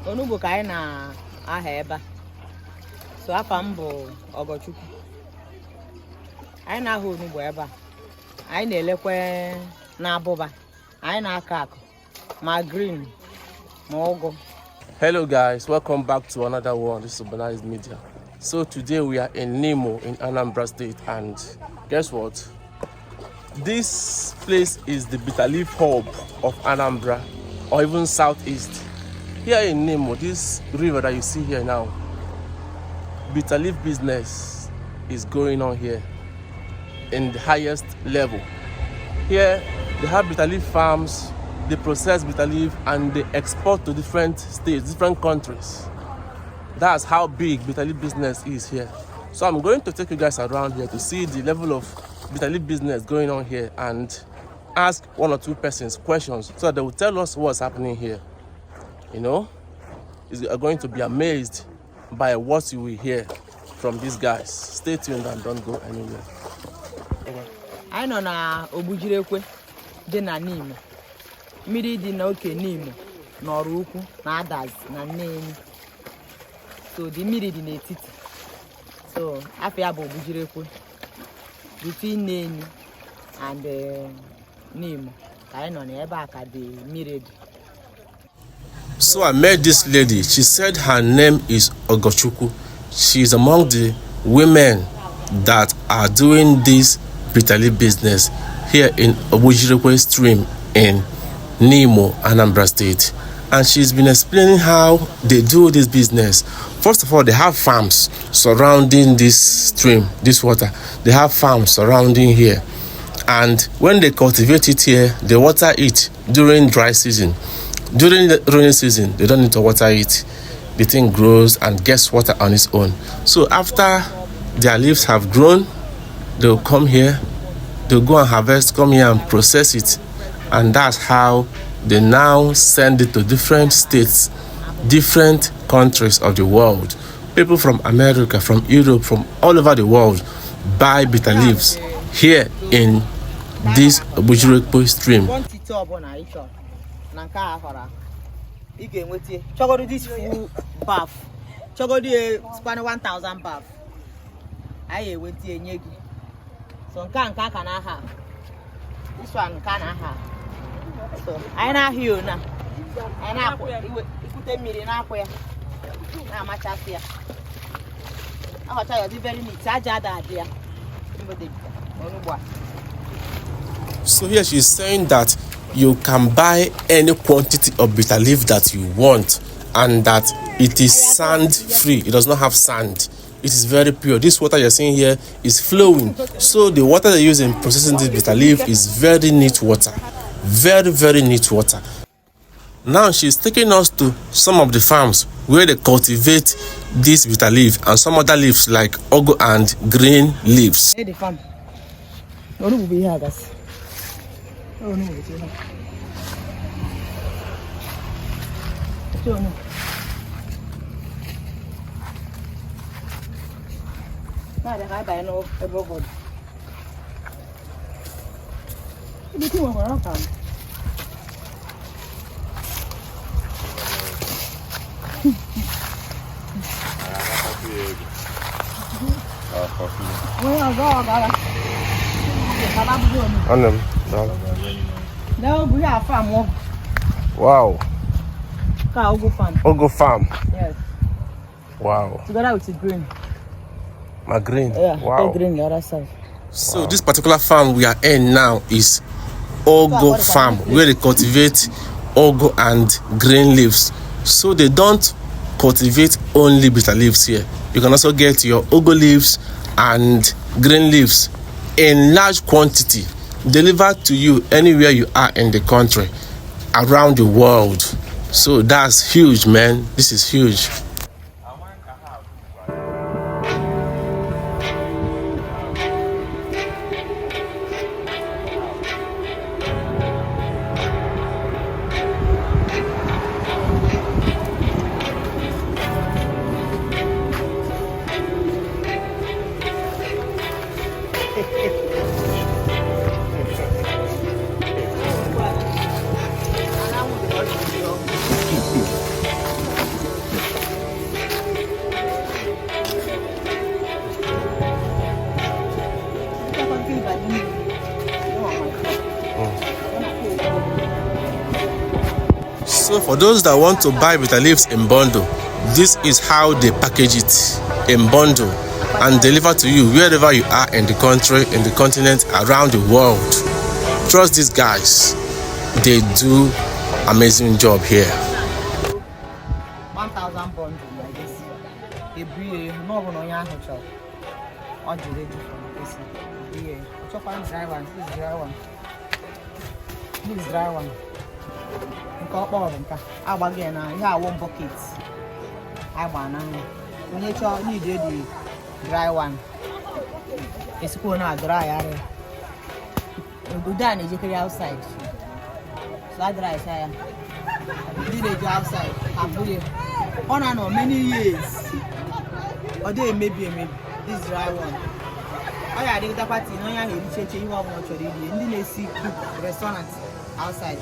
Onugbu ka anyị na-aha ebe a. So afa m bụ Ogochukwu. Anyị na-aha onugbu ebe a. Anyị na-elekwe na abụba. Anyị na-akọ akụ ma green ma ụgụ. Hello guys, welcome back to another one. This is Urbanized Media. So today we are in Nimo in Anambra State, and guess what? This place is the Bitterleaf hub of Anambra, or even southeast. Here in Nimo, this river that you see here now, Bitterleaf business is going on here in the highest level. Here they have Bitterleaf farms, they process Bitterleaf and they export to different states, different countries. That's how big Bitterleaf business is here. So I'm going to take you guys around here to see the level of Bitterleaf business going on here and ask one or two persons questions so that they will tell us what's happening here. You know, you're going to be amazed by what you will hear from these guys. Stay tuned and don't go anywhere. I know na Obujirekwe dị na Nimo. Mmiri dị na oke Nimo n'ọrụ ukwu na Adas na Nneemi. So the mmiri dị n'etiti. So afia bụ Obujirekwe. Between Nneemi and Nimo. I know na ebe aka dị mmiri dị. So I met this lady. She said her name is Ogochukwu. She is among the women that are doing this Bitterleaf business here in Obujirekwe stream in Nimo, Anambra State. And she's been explaining how they do this business. First of all, they have farms surrounding this stream, this water. They have farms surrounding here. And when they cultivate it here, they water it during dry season. During the rainy season, they don't need to water it. The thing grows and gets water on its own. So after their leaves have grown, they'll come here, they'll go and harvest, come here and process it. And that's how they now send it to different states, different countries of the world. People from America, from Europe, from all over the world buy bitter leaves here in this Obujirekwe stream. You can wait here. Chogodi this full bath. Chogodi span 1,000 bath. I wait here nyegi. So can have. This one can have. So I na here na. I na put a million up where. How much I fear. I'll tell you very neat. I just idea. So here she's saying that you can buy any quantity of bitter leaf that you want, and that it is sand free. It does not have sand. It is very pure. This water you're seeing here is flowing. So the water they use in processing this bitter leaf is very neat water. Very, very neat water. Now she's taking us to some of the farms where they cultivate this bitter leaf and some other leaves like ogo and green leaves. Hey, the farm. No, no, we have us. Oh no, it's not. Oh no. Now the high by no everybody. You do what we're on. No, we have farm. Wow. Ogo farm. Ogo farm. Yes. Wow. Together with the green. My green. Yeah. Wow. Green the other side. So this particular farm we are in now is Ogo farm, where they cultivate ogo and green leaves. So they don't cultivate only bitter leaves here. You can also get your ogo leaves and green leaves in large quantity delivered to you anywhere you are in the country, around the world. So that's huge, man. This is huge. for those that want to buy bitter leaves in bundle, this is how they package it in bundle and deliver to you wherever you are in the country, in the continent, around the world. Trust these guys, they do amazing job here. 1,000 bundle like this. Every year, no one on your hotel. All the ready for this. Yeah, chop one dry one. This is dry one. This is dry one. I bag now. Yeah, 1 bucket. I want now. When you chop, need the dry one. It's going to dry area. You go down and you carry outside. So I dry side. Did it outside? I put it on and on many years. Or they maybe this dry one. Oh yeah, they got party. No, yeah, you change. You want more chori. You didn't see restaurant outside.